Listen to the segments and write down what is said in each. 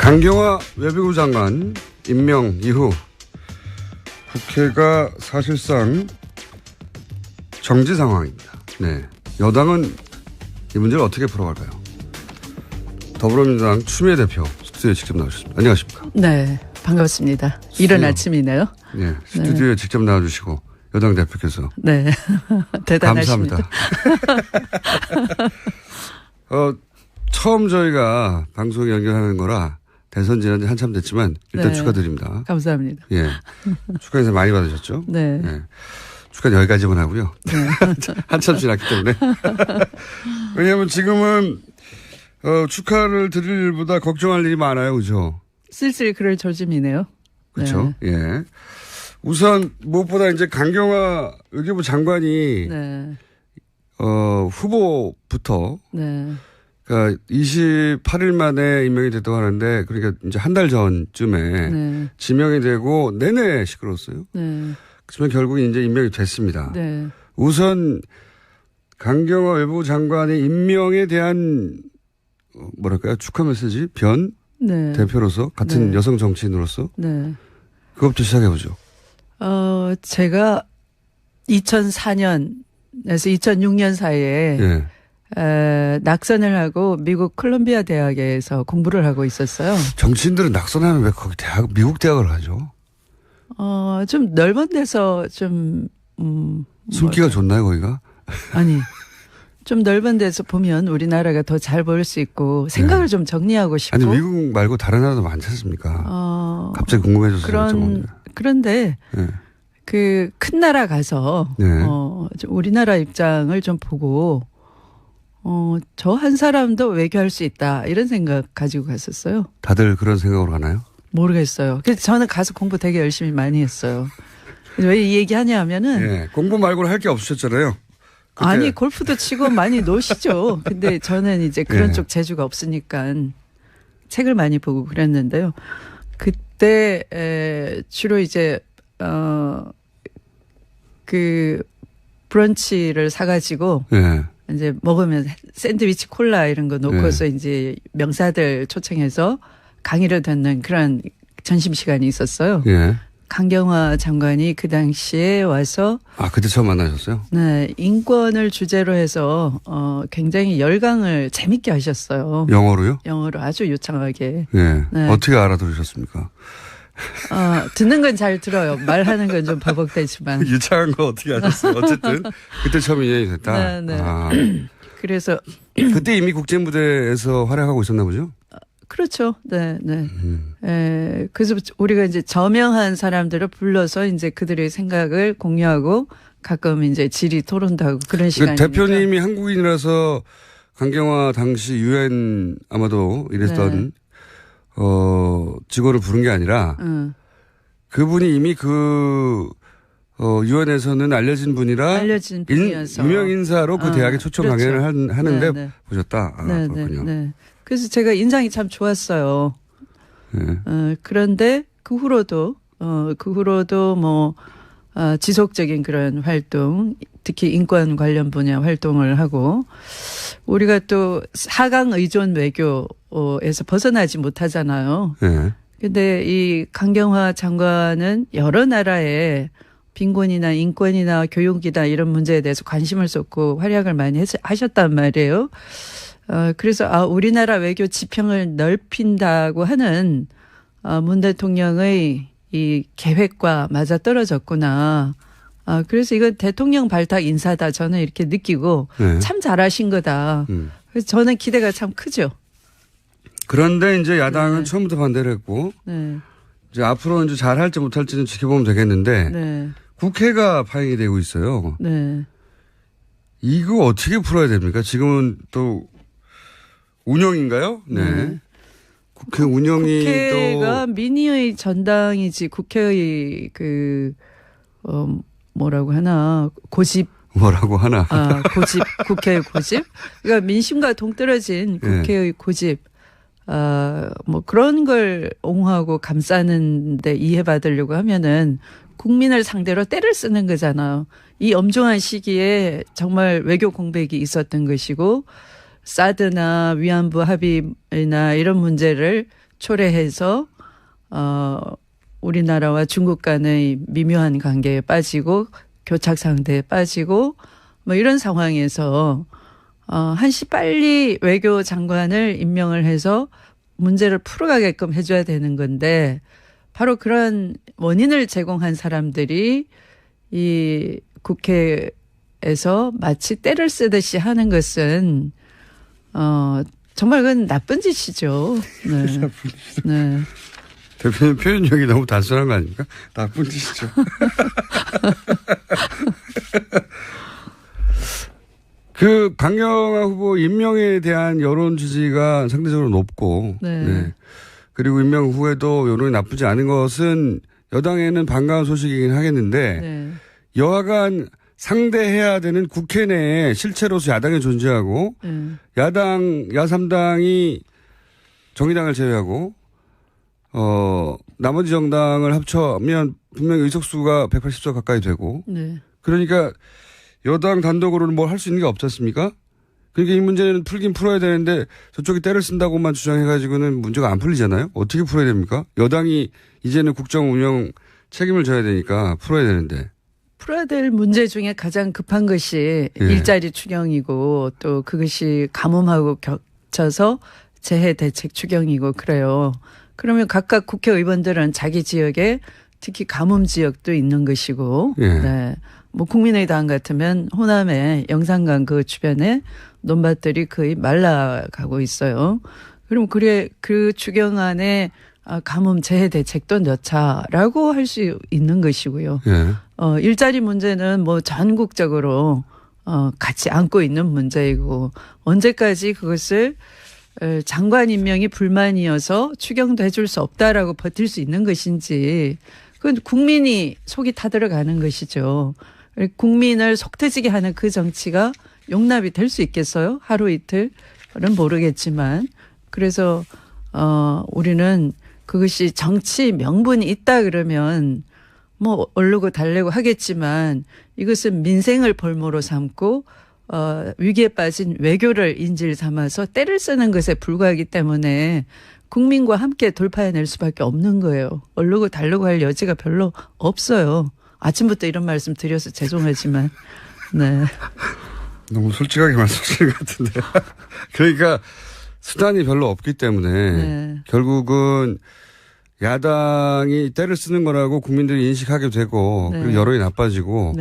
강경화 외교부 장관 임명 이후 국회가 사실상 정지 상황입니다. 네, 여당은 이 문제를 어떻게 풀어갈까요? 더불어민주당 추미애 대표 스튜디오에 직접 나오셨습니다. 안녕하십니까? 네, 반갑습니다. 이른 아침이네요. 네, 스튜디오에 직접 나와주시고 여당 대표께서. 네, 대단하십니다. 감사합니다. 처음 저희가 방송 연결하는 거라 대선 지난 지 한참 됐지만 일단 네. 축하드립니다. 감사합니다. 예, 축하 인사 많이 받으셨죠? 네. 예. 축하는 여기까지만 하고요. 네. 한참 지났기 때문에. 왜냐하면 지금은 축하를 드릴 일보다 걱정할 일이 많아요. 그죠? 쓸쓸히 그럴 조짐이네요. 그렇죠. 네. 예. 우선 무엇보다 이제 강경화 외교부 장관이 네. 후보부터 네. 그러니까 28일 만에 임명이 됐다고 하는데 그러니까 이제 한 달 전쯤에 네. 지명이 되고 내내 시끄러웠어요. 네. 그렇지만 결국 이제 임명이 됐습니다. 네. 우선 강경화 외교부 장관의 임명에 대한 뭐랄까요? 축하 메시지? 변? 네. 대표로서 같은 네. 여성 정치인으로서 네. 그것부터 시작해 보죠. 제가 2004년에서 2006년 사이에 예. 낙선을 하고 미국 콜롬비아 대학에서 공부를 하고 있었어요. 정치인들은 낙선하면 왜 거기 미국 대학을 가죠? 좀 넓은 데서 좀, 숨기가 좋나요, 거기가? 아니, 좀 넓은 데서 보면 우리나라가 더 잘 보일 수 있고 생각을 좀 정리하고 싶고. 아니, 미국 말고 다른 나라도 많지 않습니까? 갑자기 궁금해져서. 그런데 네. 그 큰 나라 가서, 네. 좀 우리나라 입장을 좀 보고, 저 한 사람도 외교할 수 있다. 이런 생각 가지고 갔었어요. 다들 그런 생각으로 가나요? 모르겠어요. 그래서 저는 가서 공부 되게 열심히 많이 했어요. 왜 이 얘기 하냐 하면은. 예. 공부 말고는 할 게 없으셨잖아요. 아니, 골프도 치고 많이 노시죠. 근데 저는 이제 그런 예. 쪽 재주가 없으니까 책을 많이 보고 그랬는데요. 그때, 주로 이제, 그 브런치를 사가지고. 예. 이제 먹으면 샌드위치 콜라 이런 거 놓고서 이제 명사들 초청해서 강의를 듣는 그런 점심시간이 있었어요. 예. 강경화 장관이 그 당시에 와서. 그때 처음 만나셨어요? 네. 인권을 주제로 해서, 굉장히 열강을 재밌게 하셨어요. 영어로요? 영어로 아주 유창하게. 예. 네. 어떻게 알아들으셨습니까? 듣는 건 잘 들어요. 말하는 건 좀 버벅대지만. 유창한 거 어떻게 하셨어요? 어쨌든 그때 처음 인연이 됐다. 네. 그래서 그때 이미 국제무대에서 활약하고 있었나 보죠? 그렇죠. 네, 네. 그래서 우리가 이제 저명한 사람들을 불러서 이제 그들의 생각을 공유하고 가끔 이제 질의 토론도 하고 그런 시간이니까. 대표님이 한국인이라서 강경화 당시 유엔 아마도 이랬던 직원을 부른 게 아니라 그분이 이미 유엔에서는 알려진 분이어서 유명 인사로 그 대학에 초청 그렇죠. 강연을 하는데 네. 보셨다. 그렇군요. 네. 그래서 제가 인상이 참 좋았어요. 네. 그런데 그 후로도 뭐 지속적인 그런 활동, 특히 인권 관련 분야 활동을 하고 우리가 또 4강 의존 외교에서 벗어나지 못하잖아요. 네. 근데 이 강경화 장관은 여러 나라의 빈곤이나 인권이나 교육이나 이런 문제에 대해서 관심을 쏟고 활약을 많이 하셨단 말이에요. 그래서 우리나라 외교 지평을 넓힌다고 하는 문 대통령의 이 계획과 맞아떨어졌구나. 그래서 이건 대통령 발탁 인사다. 저는 이렇게 느끼고 네. 참 잘하신 거다. 그래서 저는 기대가 참 크죠. 그런데 이제 야당은 처음부터 반대를 했고 이제 앞으로 이제 잘할지 못할지는 지켜보면 되겠는데 국회가 파행이 되고 있어요. 네. 이거 어떻게 풀어야 됩니까? 지금은 또 운영인가요? 네. 국회 운영이 국회가 민의의 전당이지 국회의 뭐라고 하나 고집. 뭐라고 하나. 고집. 국회의 고집. 그러니까 민심과 동떨어진 국회의 고집. 뭐 그런 걸 옹호하고 감싸는데 이해받으려고 하면은 국민을 상대로 때를 쓰는 거잖아요. 이 엄중한 시기에 정말 외교 공백이 있었던 것이고 사드나 위안부 합의나 이런 문제를 초래해서 우리나라와 중국 간의 미묘한 관계에 빠지고 교착 상태에 빠지고 뭐 이런 상황에서 한시 빨리 외교 장관을 임명을 해서 문제를 풀어가게끔 해줘야 되는 건데 바로 그런 원인을 제공한 사람들이 이 국회에서 마치 때를 쓰듯이 하는 것은 정말 그건 나쁜 짓이죠. 네. 나쁜 짓이죠. 네. 대표님 표현력이 너무 단순한 거 아닙니까? 나쁜 짓이죠. 그 강경화 후보 임명에 대한 여론 지지가 상대적으로 높고, 네. 네. 그리고 임명 후에도 여론이 나쁘지 않은 것은 여당에는 반가운 소식이긴 하겠는데, 네. 여하간 상대해야 되는 국회 내에 실체로서 야당이 존재하고, 야3당이 정의당을 제외하고, 나머지 정당을 합쳐면 분명히 의석수가 180석 가까이 되고, 네. 그러니까 여당 단독으로는 뭘 할 수 있는 게 없지 않습니까? 그러니까 이 문제는 풀긴 풀어야 되는데 저쪽이 때를 쓴다고만 주장해가지고는 문제가 안 풀리잖아요. 어떻게 풀어야 됩니까? 여당이 이제는 국정 운영 책임을 져야 되니까 풀어야 되는데. 풀어야 될 문제 중에 가장 급한 것이 일자리 추경이고 또 그것이 가뭄하고 겹쳐서 재해 대책 추경이고 그래요. 그러면 각각 국회의원들은 자기 지역에 특히 가뭄 지역도 있는 것이고, 네. 뭐 국민의당 같으면 호남의 영산강 그 주변에 논밭들이 거의 말라가고 있어요. 그럼 그 추경안에 가뭄 재해 대책도 넣자라고 할 수 있는 것이고요. 일자리 문제는 뭐 전국적으로 같이 안고 있는 문제이고 언제까지 그것을 장관 임명이 불만이어서 추경도 해줄 수 없다라고 버틸 수 있는 것인지 그건 국민이 속이 타들어가는 것이죠. 국민을 속 터지게 하는 그 정치가 용납이 될 수 있겠어요? 하루 이틀은 모르겠지만 그래서 우리는 그것이 정치 명분이 있다 그러면 뭐 얼르고 달래고 하겠지만 이것은 민생을 볼모로 삼고 위기에 빠진 외교를 인질 삼아서 때를 쓰는 것에 불과하기 때문에 국민과 함께 돌파해낼 수밖에 없는 거예요. 얼르고 달르고 할 여지가 별로 없어요. 아침부터 이런 말씀 드려서 죄송하지만. 네. 너무 솔직하게 말씀하시는 것 같은데. 그러니까 수단이 별로 없기 때문에 결국은 야당이 때를 쓰는 거라고 국민들이 인식하게 되고 그리고 여론이 나빠지고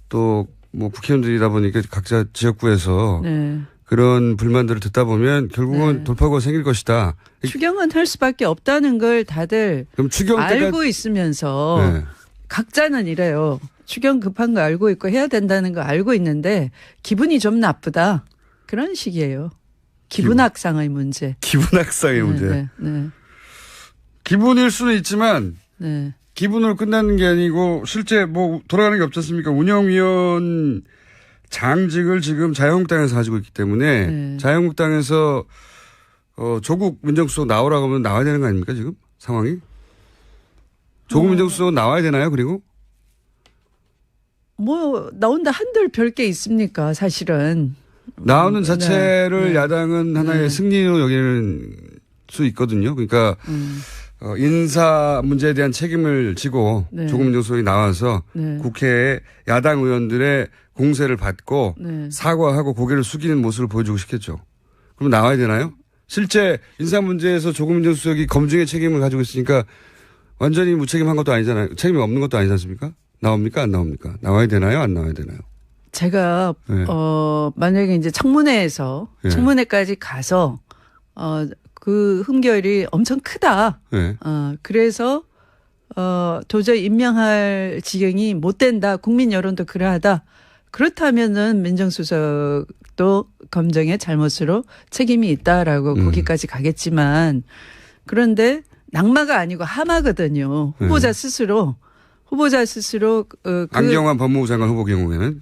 또 뭐 국회의원들이다 보니까 각자 지역구에서 그런 불만들을 듣다 보면 결국은 돌파구가 생길 것이다. 추경은 할 수밖에 없다는 걸 다들 그럼 추경 알고 있으면서 각자는 이래요. 추경 급한 거 알고 있고 해야 된다는 거 알고 있는데 기분이 좀 나쁘다. 그런 식이에요. 기분 악상의 문제. 기분 악상의 문제. 기분일 수는 있지만 기분으로 끝나는 게 아니고 실제 뭐 돌아가는 게 없지 않습니까? 운영위원 장직을 지금 자유한국당에서 가지고 있기 때문에 자유한국당에서 조국 민정수석 나오라고 하면 나와야 되는 거 아닙니까 지금 상황이? 조국 민정수석 나와야 되나요 그리고? 뭐 나온다 한들 별게 있습니까 사실은. 나오는 자체를 야당은 하나의 승리로 여기는 수 있거든요. 그러니까 인사 문제에 대한 책임을 지고 조국 민정수석이 나와서 국회에 야당 의원들의 공세를 받고 사과하고 고개를 숙이는 모습을 보여주고 싶겠죠. 그럼 나와야 되나요? 실제 인사 문제에서 조국 민정수석이 검증의 책임을 가지고 있으니까 완전히 무책임한 것도 아니잖아요. 책임이 없는 것도 아니지 않습니까? 나옵니까? 안 나옵니까? 나와야 되나요? 안 나와야 되나요? 제가 만약에 이제 청문회에서 청문회까지 가서 그 흠결이 엄청 크다. 그래서 도저히 임명할 지경이 못 된다. 국민 여론도 그러하다. 그렇다면은 민정수석도 검증의 잘못으로 책임이 있다라고 거기까지 가겠지만 그런데 낙마가 아니고 하마거든요. 후보자 스스로 안경환 법무부 장관 후보 경우에는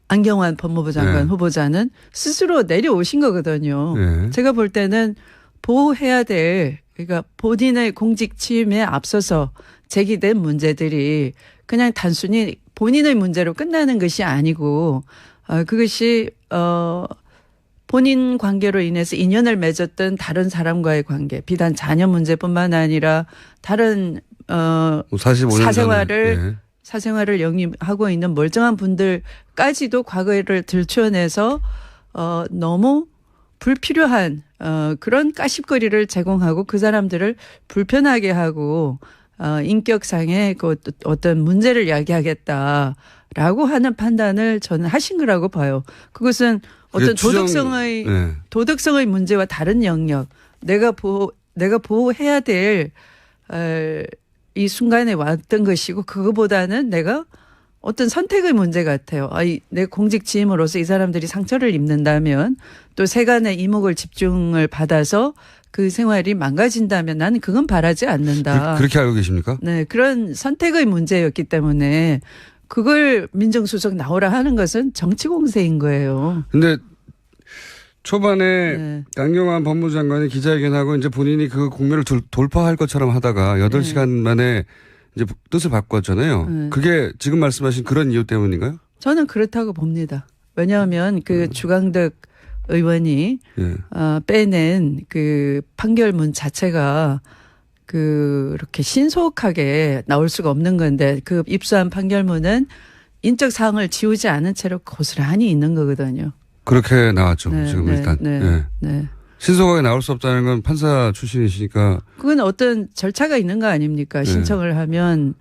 안경환 법무부 장관 후보자는 스스로 내려오신 거거든요. 제가 볼 때는 보호해야 될 그러니까 본인의 공직 취임에 앞서서 제기된 문제들이 그냥 단순히 본인의 문제로 끝나는 것이 아니고 그것이 본인 관계로 인해서 인연을 맺었던 다른 사람과의 관계, 비단 자녀 문제뿐만 아니라 다른 45년 사생활을 영위하고 있는 멀쩡한 분들까지도 과거를 들추어내서 너무 불필요한 그런 까십거리를 제공하고 그 사람들을 불편하게 하고 인격상의 그 어떤 문제를 야기하겠다라고 하는 판단을 저는 하신 거라고 봐요. 그것은 어떤 도덕성의 문제와 다른 영역, 내가 보호해야 될 이 순간에 왔던 것이고, 그거보다는 내가 어떤 선택의 문제 같아요. 내 공직 지임으로서 이 사람들이 상처를 입는다면, 또 세간의 이목을 집중을 받아서 그 생활이 망가진다면 나는 그건 바라지 않는다. 그렇게 알고 계십니까? 네, 그런 선택의 문제였기 때문에 그걸 민정수석 나오라 하는 것은 정치 공세인 거예요. 근데 초반에 강경화 법무장관이 기자회견하고 이제 본인이 그 국면을 돌파할 것처럼 하다가 8시간 만에 이제 뜻을 바꿨잖아요. 그게 지금 말씀하신 그런 이유 때문인가요? 저는 그렇다고 봅니다. 왜냐하면 그 주광덕 의원이 빼낸 그 판결문 자체가 그렇게 신속하게 나올 수가 없는 건데, 그 입수한 판결문은 인적 사항을 지우지 않은 채로 고스란히 있는 거거든요. 그렇게 나왔죠. 지금 일단. 네. 신속하게 나올 수 없다는 건 판사 출신이시니까. 그건 어떤 절차가 있는 거 아닙니까? 신청을 하면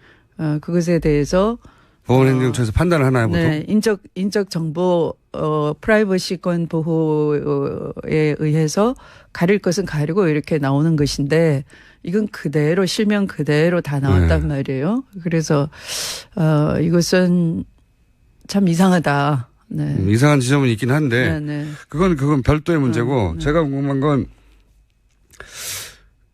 그것에 대해서 보건행정처에서 판단을 하나요, 보통? 네, 인적 정보 프라이버시권 보호에 의해서 가릴 것은 가리고 이렇게 나오는 것인데, 이건 그대로 실명 그대로 다 나왔단 말이에요. 그래서 이것은 참 이상하다. 네. 이상한 지점은 있긴 한데 그건 별도의 문제고 제가 궁금한 건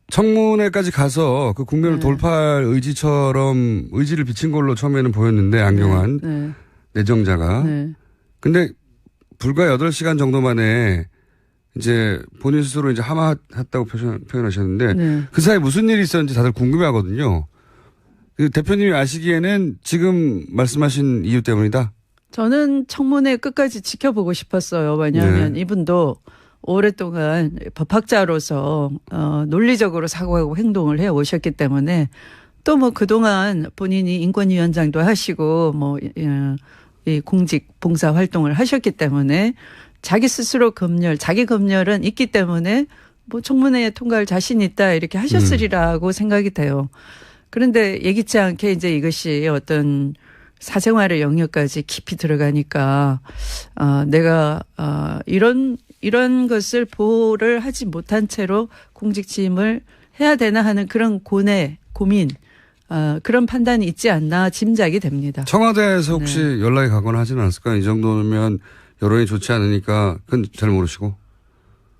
청문회까지 가서 그 국면을 돌파할 의지를 비친 걸로 처음에는 보였는데 안경환 내정자가 근데 불과 8시간 정도 만에 이제 본인 스스로 이제 하마했다고 표현하셨는데 그 사이에 무슨 일이 있었는지 다들 궁금해하거든요. 그 대표님이 아시기에는 지금 말씀하신 이유 때문이다. 저는 청문회 끝까지 지켜보고 싶었어요. 왜냐하면 이분도 오랫동안 법학자로서 논리적으로 사고하고 행동을 해 오셨기 때문에, 또 뭐 그동안 본인이 인권위원장도 하시고 이 공직 봉사 활동을 하셨기 때문에 자기 스스로 자기 검열은 있기 때문에 뭐 청문회에 통과할 자신 있다 이렇게 하셨으리라고 생각이 돼요. 그런데 예기치 않게 이제 이것이 어떤 사생활의 영역까지 깊이 들어가니까 내가 이런 것을 보호를 하지 못한 채로 공직 취임을 해야 되나 하는 그런 고민 그런 판단이 있지 않나 짐작이 됩니다. 청와대에서 혹시 연락이 가거나 하지는 않았을까요? 이 정도면 여론이 좋지 않으니까 그건 잘 모르시고.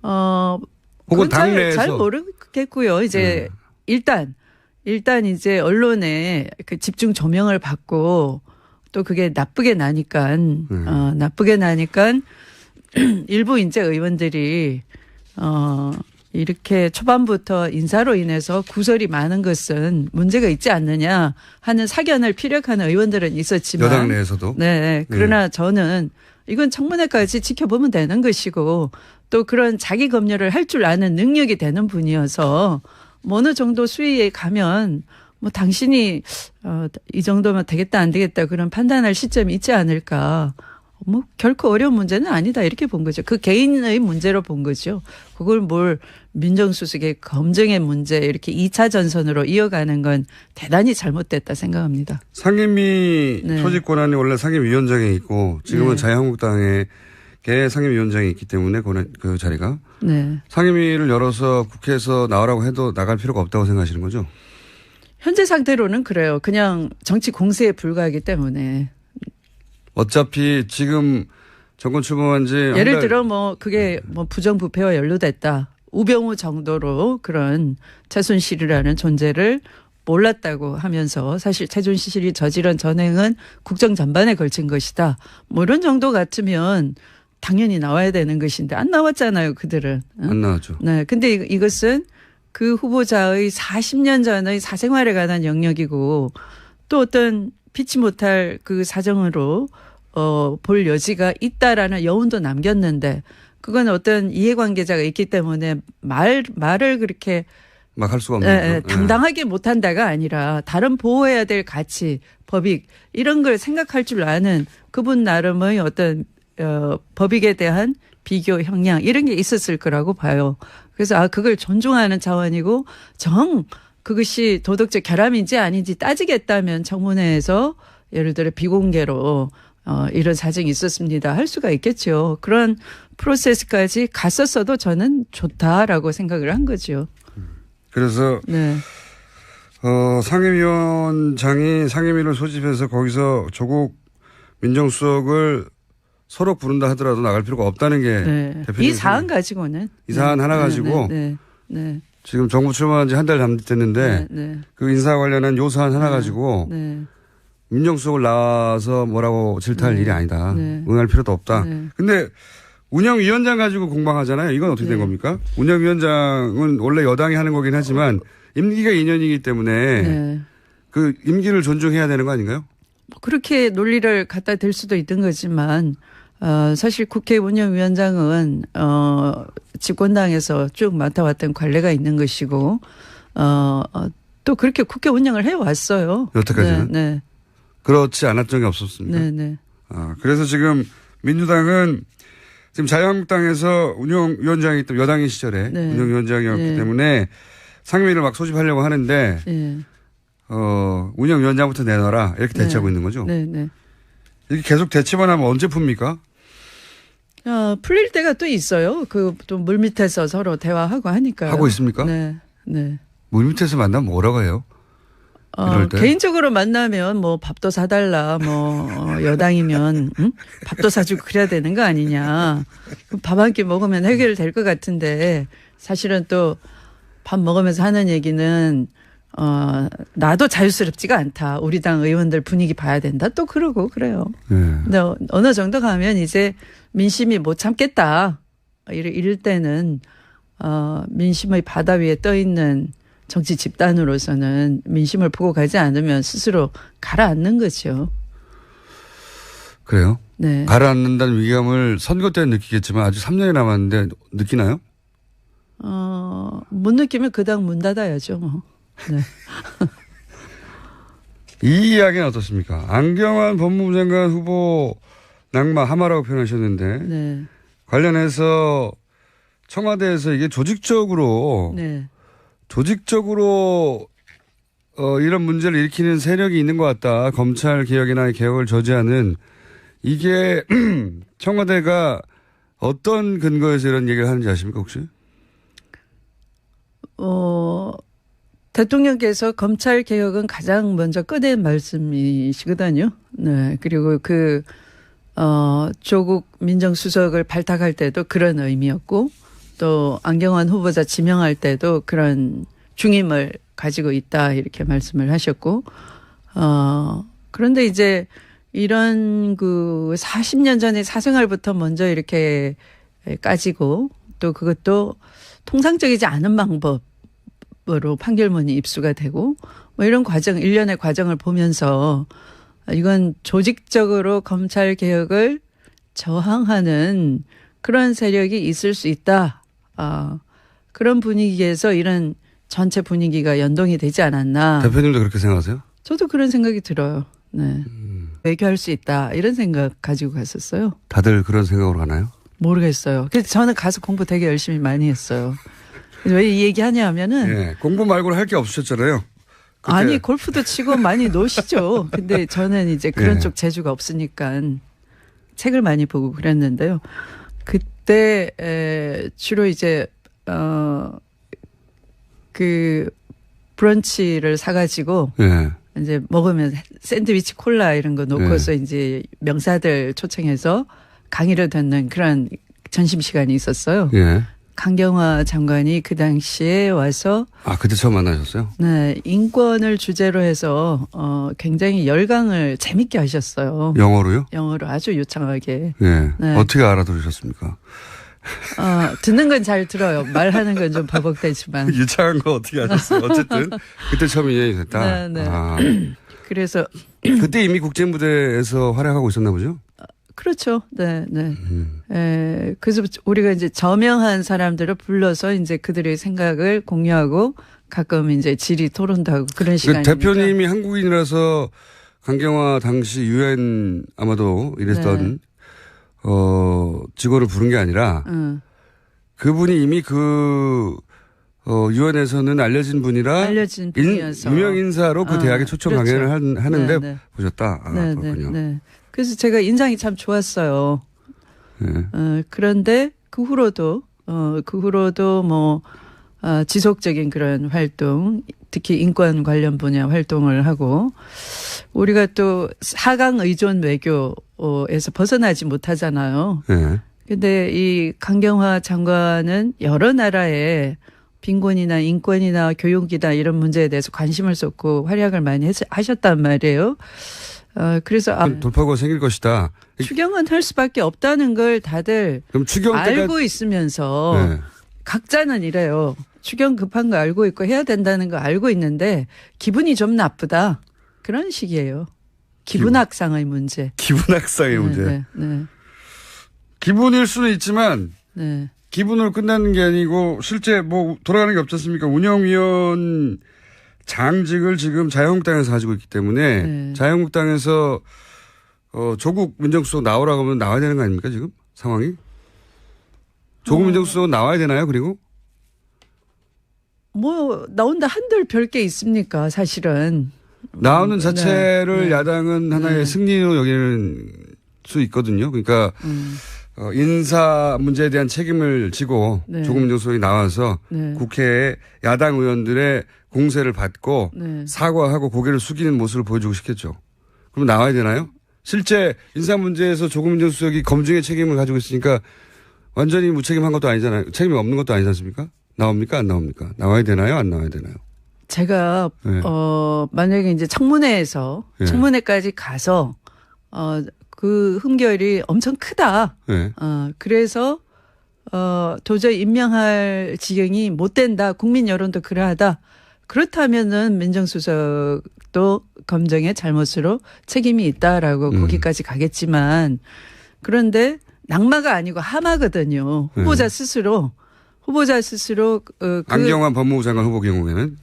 혹은 당내에서 잘 모르겠고요. 이제 일단 이제 언론에 그 집중 조명을 받고 또 그게 나쁘게 나니까 일부 이제 의원들이 이렇게 초반부터 인사로 인해서 구설이 많은 것은 문제가 있지 않느냐 하는 사견을 피력하는 의원들은 있었지만 여당 내에서도. 네. 그러나 저는 이건 청문회까지 지켜보면 되는 것이고, 또 그런 자기 검열을 할 줄 아는 능력이 되는 분이어서 어느 정도 수위에 가면 뭐 당신이 이 정도면 되겠다 안 되겠다 그런 판단할 시점이 있지 않을까. 뭐 결코 어려운 문제는 아니다 이렇게 본 거죠. 그 개인의 문제로 본 거죠. 그걸 뭘 민정수석의 검증의 문제 이렇게 2차 전선으로 이어가는 건 대단히 잘못됐다 생각합니다. 상임위 소집 권한이 원래 상임위원장에 있고 지금은 자유한국당에 상임위원장이 있기 때문에 그 자리가 상임위를 열어서 국회에서 나오라고 해도 나갈 필요가 없다고 생각하시는 거죠? 현재 상태로는 그래요. 그냥 정치 공세에 불과하기 때문에. 어차피 지금 정권 출범한 지 예를 들어 뭐 그게 뭐 부정부패와 연루됐다. 우병우 정도로 그런 최순실이라는 존재를 몰랐다고 하면서 사실 최순실이 저지른 전행은 국정 전반에 걸친 것이다. 뭐 이런 정도 같으면 당연히 나와야 되는 것인데 안 나왔잖아요. 그들은. 안 나왔죠. 네. 근데 이것은 그 후보자의 40년 전의 사생활에 관한 영역이고 또 어떤 피치 못할 그 사정으로 볼 여지가 있다라는 여운도 남겼는데 그건 어떤 이해관계자가 있기 때문에 말을 그렇게 막 할 수가 없는 당당하게 못한다가 아니라 다른 보호해야 될 가치, 법익 이런 걸 생각할 줄 아는 그분 나름의 어떤 법익에 대한 비교 형량 이런 게 있었을 거라고 봐요. 그래서 그걸 존중하는 차원이고 그것이 도덕적 결함인지 아닌지 따지겠다면 청문회에서 예를 들어 비공개로 이런 사정이 있었습니다 할 수가 있겠죠. 그런 프로세스까지 갔었어도 저는 좋다라고 생각을 한 거죠. 그래서 네. 상임위원장이 상임위를 소집해서 거기서 조국 민정수석을 서로 부른다 하더라도 나갈 필요가 없다는 게 네. 대표님 이 사안 가지고는 이 사안 하나 가지고 네. 지금 정부 출마한 지 한 달 됐는데 그 인사 관련한 요사안 하나 가지고 민정수석을 나와서 뭐라고 질타할 일이 아니다. 응할 필요도 없다. 근데 운영위원장 가지고 공방하잖아요. 이건 어떻게 된 겁니까? 운영위원장은 원래 여당이 하는 거긴 하지만 임기가 2년이기 때문에 그 임기를 존중해야 되는 거 아닌가요? 그렇게 논리를 갖다 댈 수도 있던 거지만 사실 국회 운영위원장은 집권당에서 쭉 맡아왔던 관례가 있는 것이고 또 그렇게 국회 운영을 해왔어요. 여태까지는? 네. 그렇지 않았던 적이 없었습니까? 네. 그래서 지금 민주당은 지금 자유한국당에서 운영위원장이 또 여당인 시절에 운영위원장이었기 때문에 상임위를 막 소집하려고 하는데 운영위원장부터 내놔라 이렇게 대치하고 있는 거죠. 네. 이렇게 계속 대치만 하면 언제 풉니까? 풀릴 때가 또 있어요. 또 물밑에서 서로 대화하고 하니까요. 하고 있습니까? 네. 물밑에서 만나면 뭐라고 해요? 이럴 때? 개인적으로 만나면 뭐 밥도 사달라, 여당이면 밥도 사주고 그래야 되는 거 아니냐. 밥 한 끼 먹으면 해결될 것 같은데 사실은 또 밥 먹으면서 하는 얘기는 나도 자유스럽지가 않다. 우리 당 의원들 분위기 봐야 된다. 또 그러고 그래요. 근데 어느 정도 가면 이제 민심이 못 참겠다. 이럴 때는 민심의 바다 위에 떠 있는 정치 집단으로서는 민심을 보고 가지 않으면 스스로 가라앉는 거죠. 그래요? 네. 가라앉는다는 위기감을 선거 때는 느끼겠지만 아직 3년이 남았는데 느끼나요? 못 느끼면 그 당 문 닫아야죠. 뭐. 네. 이 이야기는 어떻습니까? 안경환 법무부 장관 후보 낙마 하마라고 표현하셨는데 관련해서 청와대에서 이게 조직적으로 이런 문제를 일으키는 세력이 있는 것 같다. 검찰 개혁이나 개혁을 저지하는 이게 청와대가 어떤 근거에서 이런 얘기를 하는지 아십니까 혹시? 대통령께서 검찰 개혁은 가장 먼저 꺼낸 말씀이시거든요. 네. 그리고 조국 민정수석을 발탁할 때도 그런 의미였고 또 안경환 후보자 지명할 때도 그런 중임을 가지고 있다 이렇게 말씀을 하셨고 그런데 이제 이런 40년 전에 사생활부터 먼저 이렇게 까지고 또 그것도 통상적이지 않은 방법으로 판결문이 입수가 되고 이런 과정 일련의 과정을 보면서 이건 조직적으로 검찰 개혁을 저항하는 그런 세력이 있을 수 있다. 그런 분위기에서 이런 전체 분위기가 연동이 되지 않았나. 대표님도 그렇게 생각하세요? 저도 그런 생각이 들어요. 네. 외교할 수 있다. 이런 생각 가지고 갔었어요. 다들 그런 생각으로 가나요? 모르겠어요. 그래서 저는 가서 공부 되게 열심히 많이 했어요. 왜 이 얘기 하냐 하면은. 공부 말고는 할 게 없으셨잖아요. 그때. 아니, 골프도 치고 많이 노시죠. 근데 저는 이제 그런 쪽 재주가 없으니까 책을 많이 보고 그랬는데요. 그때 주로 이제 브런치를 사가지고 이제 먹으면 샌드위치 콜라 이런 거 놓고서 이제 명사들 초청해서 강의를 듣는 그런 점심시간이 있었어요. 강경화 장관이 그 당시에 와서. 그때 처음 만나셨어요? 네. 인권을 주제로 해서 굉장히 열강을 재밌게 하셨어요. 영어로요? 영어로 아주 유창하게. 네. 어떻게 알아들으셨습니까? 듣는 건 잘 들어요. 말하는 건 좀 버벅대지만. 유창한 거 어떻게 아셨어요? 어쨌든 그때 처음 인연이 됐다. 네. 그래서 그때 이미 국제무대에서 활약하고 있었나 보죠? 그렇죠. 네, 네. 그래서 우리가 이제 저명한 사람들을 불러서 이제 그들의 생각을 공유하고 가끔 이제 질의 토론도 하고 그런 시간이니까. 대표님이 한국인이라서 강경화 당시 유엔 아마도 이랬던 네. 직원을 부른 게 아니라 그분이 이미 유엔에서는 알려진 분이라 유명 인사로 그 대학에 초청 그렇죠. 강연을 하는데 네. 보셨다. 네, 그렇군요. 네, 네. 그래서 제가 인상이 참 좋았어요. 네. 그런데 그 후로도 뭐 지속적인 그런 활동, 특히 인권 관련 분야 활동을 하고 우리가 또 4강 의존 외교에서 벗어나지 못하잖아요. 네. 근데 이 강경화 장관은 여러 나라의 빈곤이나 인권이나 교육이나 이런 문제에 대해서 관심을 쏟고 활약을 많이 하셨단 말이에요. 그래서 돌파구가 생길 것이다. 추경은 할 수밖에 없다는 걸 다들 그럼 추경 알고 있으면서 네. 각자는 이래요. 추경 급한 거 알고 있고 해야 된다는 거 알고 있는데 기분이 좀 나쁘다. 그런 식이에요. 기분 악상의 문제. 기분 악상의 문제. 네, 네. 기분일 수는 있지만 네. 기분으로 끝나는 게 아니고 실제 뭐 돌아가는 게 없지 않습니까? 운영위원 장직을 지금 자유한국당에서 가지고 있기 때문에 네. 자유한국당에서 조국 민정수석 나오라고 하면 나와야 되는 거 아닙니까 지금 상황이? 조국 민정수석 나와야 되나요? 그리고? 뭐 나온다 한들 별게 있습니까 사실은. 나오는 자체를 네. 야당은 하나의 승리로 여기는 수 있거든요. 그러니까 인사 문제에 대한 책임을 지고 네. 조국 민정수석이 나와서 네. 국회에 야당 의원들의 공세를 받고 네. 사과하고 고개를 숙이는 모습을 보여주고 싶겠죠. 그럼 나와야 되나요? 실제 인사 문제에서 조국 민정수석이 검증의 책임을 가지고 있으니까 완전히 무책임한 것도 아니잖아요. 책임이 없는 것도 아니지 않습니까? 나옵니까? 안 나옵니까? 나와야 되나요? 안 나와야 되나요? 제가 네. 만약에 이제 청문회에서 네. 청문회까지 가서 그 흠결이 엄청 크다. 네. 그래서 도저히 임명할 지경이 못 된다. 국민 여론도 그러하다. 그렇다면은 민정수석도 검증의 잘못으로 책임이 있다라고 거기까지 가겠지만 그런데 낙마가 아니고 하마거든요. 후보자 스스로 안경환 법무부 장관 후보 경우에는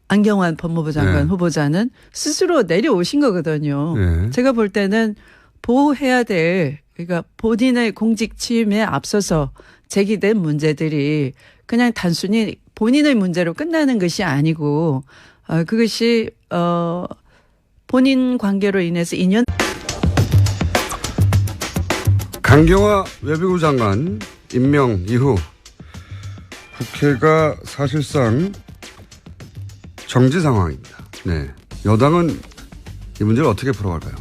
안경환 법무부 장관 네. 후보자는 스스로 내려오신 거거든요. 네. 제가 볼 때는 보호해야 될 그러니까 본인의 공직 취임에 앞서서 제기된 문제들이 그냥 단순히 본인의 문제로 끝나는 것이 아니고 그것이 본인 관계로 인해서 인연 강경화 외교부 장관 임명 이후 국회가 사실상 정지 상황입니다. 네. 여당은 이 문제를 어떻게 풀어갈까요?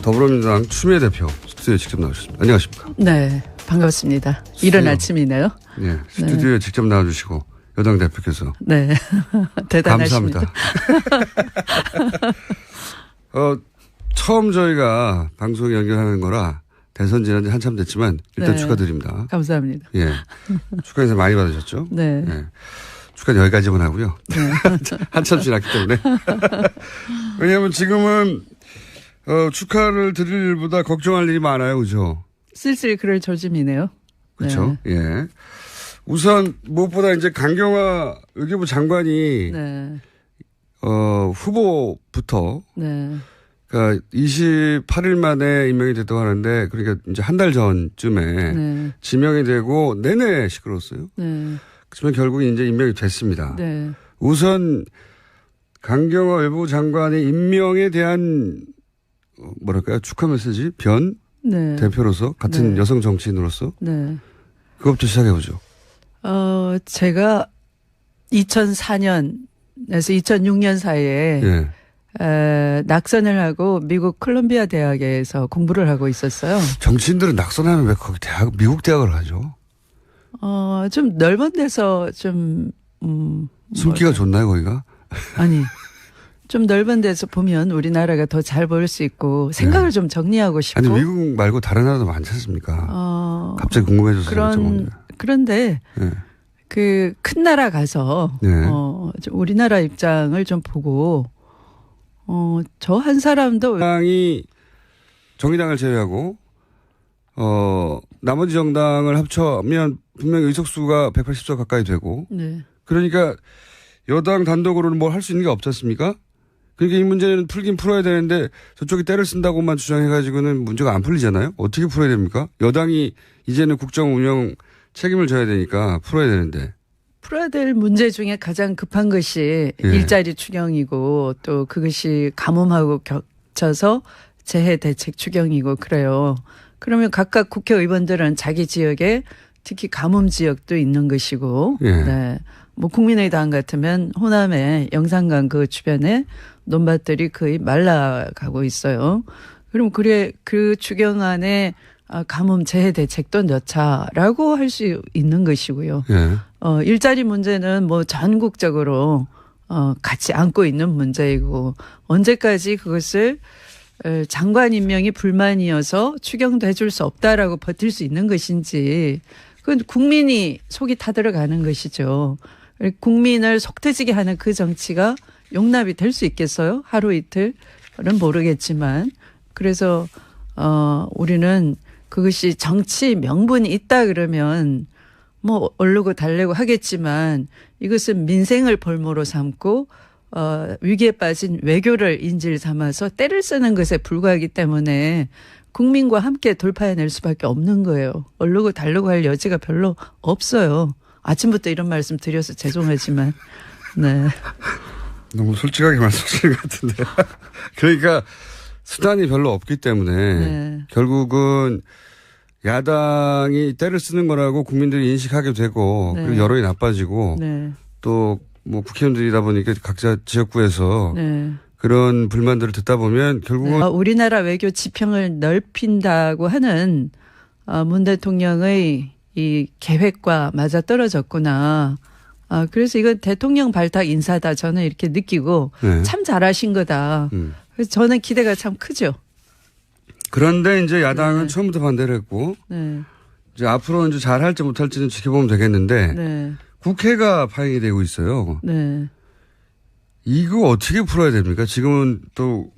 더불어민주당 추미애 대표 스튜디오에 직접 나오셨습니다. 안녕하십니까? 네, 반갑습니다. 이른 아침이네요. 네, 스튜디오에 직접 나와주시고 여당 대표께서 네, 대단하십니다. 감사합니다. 처음 저희가 방송 연결하는 거라 대선 지난 지 한참 됐지만 일단 네. 축하드립니다. 감사합니다. 예, 축하 인사 많이 받으셨죠? 네. 예. 축하는 여기까지만 하고요. 네. 한참 지났기 때문에. 왜냐하면 지금은 축하를 드릴 일보다 걱정할 일이 많아요. 그죠? 쓸쓸히 그럴 조짐이네요. 그렇죠. 네. 예. 우선 무엇보다 이제 강경화 외교부 장관이 네. 후보부터 네. 그러니까 28일 만에 임명이 됐다고 하는데 그러니까 이제 한 달 전쯤에 네. 지명이 되고 내내 시끄러웠어요. 네. 그렇지만 결국 이제 임명이 됐습니다. 네. 우선 강경화 외교부 장관의 임명에 대한 뭐랄까요 축하 메시지 변 네. 대표로서 같은 네. 여성 정치인으로서 네. 그것부터 시작해 보죠. 제가 2004년에서 2006년 사이에 예. 낙선을 하고 미국 콜롬비아 대학에서 공부를 하고 있었어요. 정치인들은 낙선하면 왜 거기 미국 대학을 가죠? 좀 넓은 데서 좀 숨기가 좋나요 거기가? 아니 좀 넓은 데서 보면 우리나라가 더 잘 보일 수 있고 생각을 좀 정리하고 싶고. 아니 미국 말고 다른 나라도 많지 않습니까? 갑자기 궁금해져서 그런데 네. 그 큰 나라 가서 네. 우리나라 입장을 좀 보고 저 한 사람도 상이 정의당을 제외하고 나머지 정당을 합쳐면 분명히 의석수가 180석 가까이 되고 네. 그러니까 여당 단독으로는 뭘 할 수 있는 게 없지 않습니까? 그러니까 이 문제는 풀긴 풀어야 되는데 저쪽이 때를 쓴다고만 주장해가지고는 문제가 안 풀리잖아요. 어떻게 풀어야 됩니까? 여당이 이제는 국정 운영 책임을 져야 되니까 풀어야 되는데. 풀어야 될 문제 중에 가장 급한 것이 일자리 추경이고 또 그것이 가뭄하고 겹쳐서 재해 대책 추경이고 그래요. 그러면 각각 국회의원들은 자기 지역에 특히 가뭄 지역도 있는 것이고 네. 뭐 국민의당 같으면 호남의 영산강 그 주변에 논밭들이 거의 말라가고 있어요. 그럼 그 추경안에 가뭄 재해 대책도 넣자라고 할 수 있는 것이고요. 일자리 문제는 뭐 전국적으로 같이 안고 있는 문제이고 언제까지 그것을 장관 임명이 불만이어서 추경도 해줄 수 없다라고 버틸 수 있는 것인지 그건 국민이 속이 타들어가는 것이죠. 국민을 속 터지게 하는 그 정치가 용납이 될 수 있겠어요? 하루 이틀은 모르겠지만 그래서 우리는 그것이 정치 명분이 있다 그러면 뭐 얼르고 달래고 하겠지만 이것은 민생을 볼모로 삼고 위기에 빠진 외교를 인질 삼아서 때를 쓰는 것에 불과하기 때문에 국민과 함께 돌파해낼 수밖에 없는 거예요. 얼르고 달르고 할 여지가 별로 없어요. 아침부터 이런 말씀 드려서 죄송하지만. 네. 너무 솔직하게 말씀하시는 것 같은데. 그러니까 수단이 별로 없기 때문에 결국은 야당이 때를 쓰는 거라고 국민들이 인식하게 되고 그리고 여론이 나빠지고 또 뭐 국회의원들이다 보니까 각자 지역구에서 그런 불만들을 듣다 보면 결국은 우리나라 외교 지평을 넓힌다고 하는 문 대통령의 이 계획과 맞아떨어졌구나. 그래서 이건 대통령 발탁 인사다 저는 이렇게 느끼고 참 잘하신 거다. 그래서 저는 기대가 참 크죠. 그런데 이제 야당은 처음부터 반대를 했고 이제 앞으로 이제 잘할지 못할지는 지켜보면 되겠는데 국회가 파행이 되고 있어요. 이거 어떻게 풀어야 됩니까? 지금은 또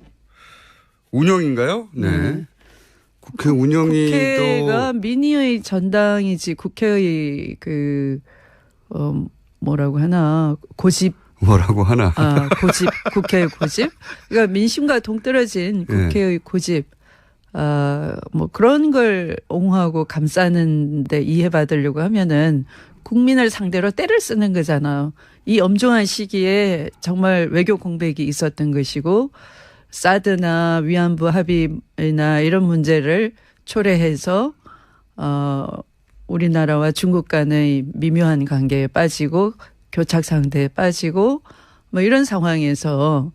운영인가요? 국회 운영이 국회가 또 민의의 전당이지 국회의 뭐라고 하나 고집 뭐라고 하나 고집 국회의 고집 그러니까 민심과 동떨어진 국회의 고집 뭐 그런 걸 옹호하고 감싸는데 이해받으려고 하면은 국민을 상대로 때를 쓰는 거잖아요. 이 엄중한 시기에 정말 외교 공백이 있었던 것이고 사드나 위안부 합의나 이런 문제를 초래해서 우리나라와 중국 간의 미묘한 관계에 빠지고 교착 상태에 빠지고 뭐 이런 상황에서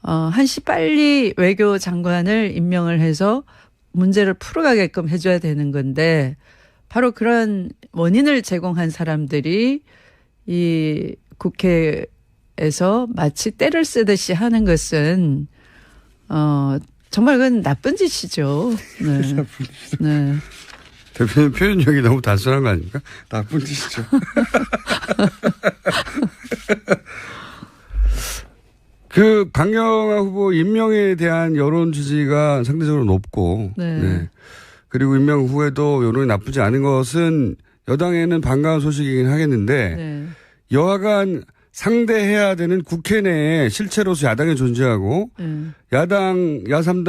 한시 빨리 외교 장관을 임명을 해서 문제를 풀어가게끔 해줘야 되는 건데 바로 그런 원인을 제공한 사람들이 이 국회에서 마치 때를 쓰듯이 하는 것은 정말 그건 나쁜 짓이죠. 네. 대표님 표현력이 너무 단순한 거 아닙니까? 나쁜 짓이죠. 그 강경화 후보 임명에 대한 여론 지지가 상대적으로 높고 그리고 임명 후에도 여론이 나쁘지 않은 것은 여당에는 반가운 소식이긴 하겠는데 여하간 상대해야 되는 국회 내에 실체로서 야당이 존재하고 야당, 야3당